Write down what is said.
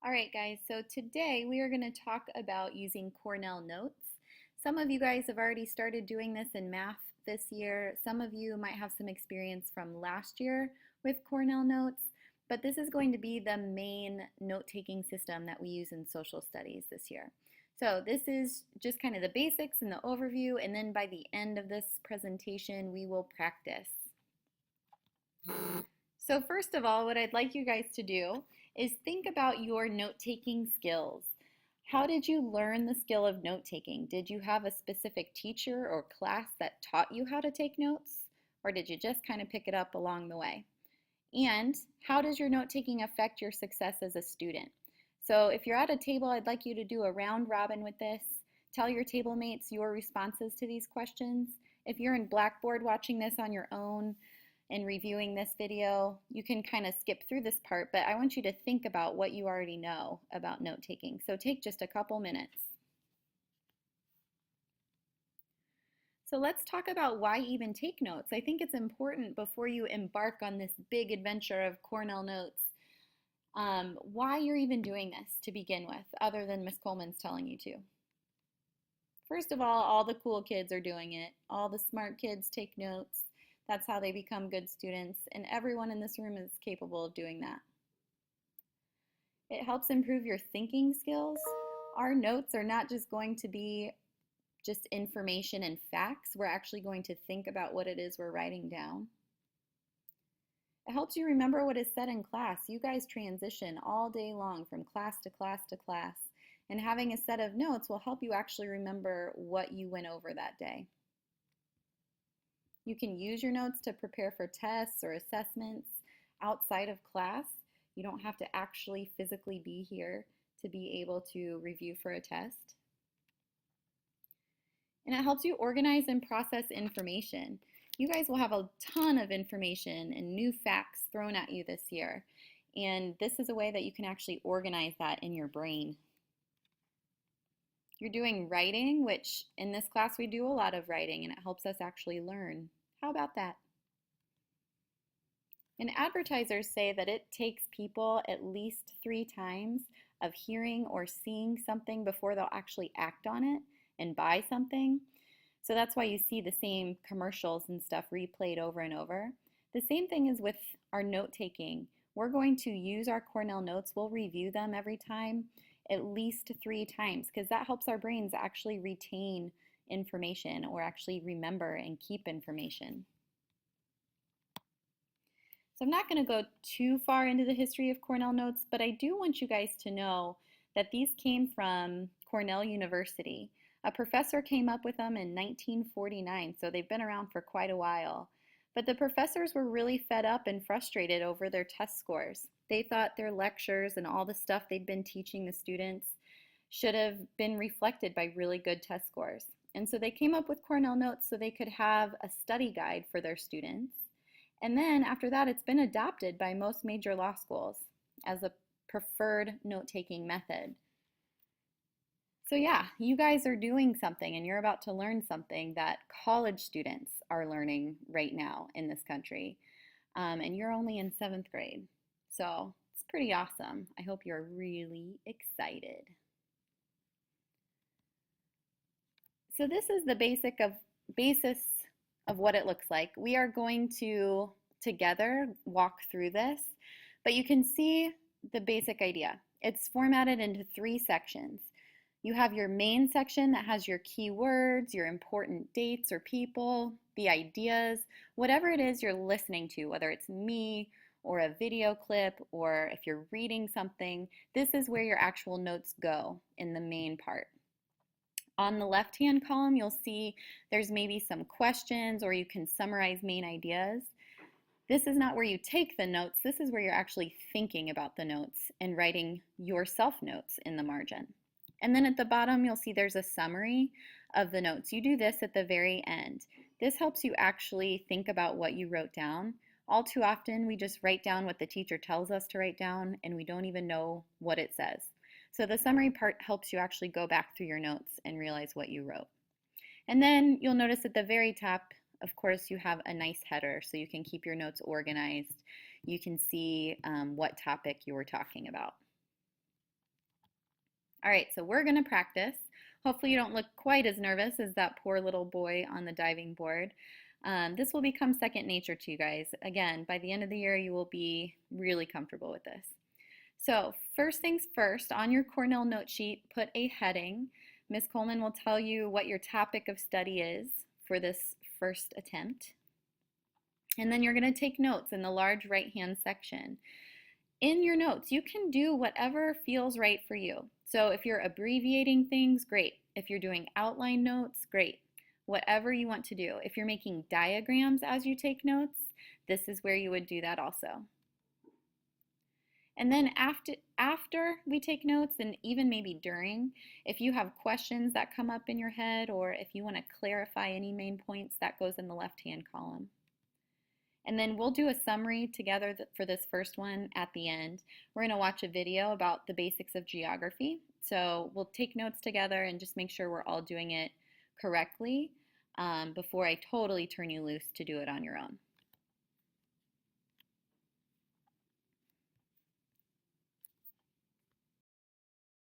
All right, guys, so today we are going to talk about using Cornell notes. Some of you guys have already started doing this in math this year. Some of you might have some experience from last year with Cornell notes, but this is going to be the main note-taking system that we use in social studies this year. So this is just kind of the basics and the overview, and then by the end of this presentation, we will practice. So first of all, what I'd like you guys to do is think about your note-taking skills. How did you learn the skill of note-taking? Did you have a specific teacher or class that taught you how to take notes? Or did you just kind of pick it up along the way? And how does your note-taking affect your success as a student? So if you're at a table, I'd like you to do a round robin with this. Tell your table mates your responses to these questions. If you're in Blackboard watching this on your own, and reviewing this video, you can kind of skip through this part, but I want you to think about what you already know about note-taking. So take just a couple minutes. So let's talk about why even take notes. I think it's important before you embark on this big adventure of Cornell notes, why you're even doing this to begin with, other than Miss Coleman's telling you to. First of all the cool kids are doing it. All the smart kids take notes. That's how they become good students, and everyone in this room is capable of doing that. It helps improve your thinking skills. Our notes are not just going to be just information and facts. We're actually going to think about what it is we're writing down. It helps you remember what is said in class. You guys transition all day long from class to class to class, and having a set of notes will help you actually remember what you went over that day. You can use your notes to prepare for tests or assessments outside of class. You don't have to actually physically be here to be able to review for a test. And it helps you organize and process information. You guys will have a ton of information and new facts thrown at you this year. And this is a way that you can actually organize that in your brain. You're doing writing, which in this class we do a lot of writing, and it helps us actually learn. How about that? And advertisers say that it takes people at least 3 times of hearing or seeing something before they'll actually act on it and buy something. So that's why you see the same commercials and stuff replayed over and over. The same thing is with our note taking. We're going to use our Cornell notes. We'll review them every time at least 3 times because that helps our brains actually retain information or actually remember and keep information. So I'm not going to go too far into the history of Cornell notes, but I do want you guys to know that these came from Cornell University. A professor came up with them in 1949, so they've been around for quite a while. But the professors were really fed up and frustrated over their test scores. They thought their lectures and all the stuff they'd been teaching the students should have been reflected by really good test scores. And so they came up with Cornell notes so they could have a study guide for their students. And then after that, it's been adopted by most major law schools as a preferred note-taking method. So yeah, you guys are doing something and you're about to learn something that college students are learning right now in this country. And you're only in 7th grade. So it's pretty awesome. I hope you're really excited. So this is the basis of what it looks like. We are going to together walk through this, but you can see the basic idea. It's formatted into 3 sections. You have your main section that has your keywords, your important dates or people, the ideas, whatever it is you're listening to, whether it's me or a video clip or if you're reading something, this is where your actual notes go in the main part. On the left-hand column, you'll see there's maybe some questions or you can summarize main ideas. This is not where you take the notes. This is where you're actually thinking about the notes and writing your self-notes in the margin. And then at the bottom, you'll see there's a summary of the notes. You do this at the very end. This helps you actually think about what you wrote down. All too often, we just write down what the teacher tells us to write down, and we don't even know what it says. So the summary part helps you actually go back through your notes and realize what you wrote. And then you'll notice at the very top, of course, you have a nice header so you can keep your notes organized. You can see what topic you were talking about. All right, so we're going to practice. Hopefully you don't look quite as nervous as that poor little boy on the diving board. This will become second nature to you guys. Again, by the end of the year, you will be really comfortable with this. So first things first, on your Cornell note sheet, put a heading. Ms. Coleman will tell you what your topic of study is for this first attempt. And then you're going to take notes in the large right-hand section. In your notes, you can do whatever feels right for you. So if you're abbreviating things, great. If you're doing outline notes, great. Whatever you want to do. If you're making diagrams as you take notes, this is where you would do that also. And then after we take notes, and even maybe during, if you have questions that come up in your head, or if you want to clarify any main points, that goes in the left-hand column. And then we'll do a summary together for this first one at the end. We're going to watch a video about the basics of geography. So we'll take notes together and just make sure we're all doing it correctly before I totally turn you loose to do it on your own.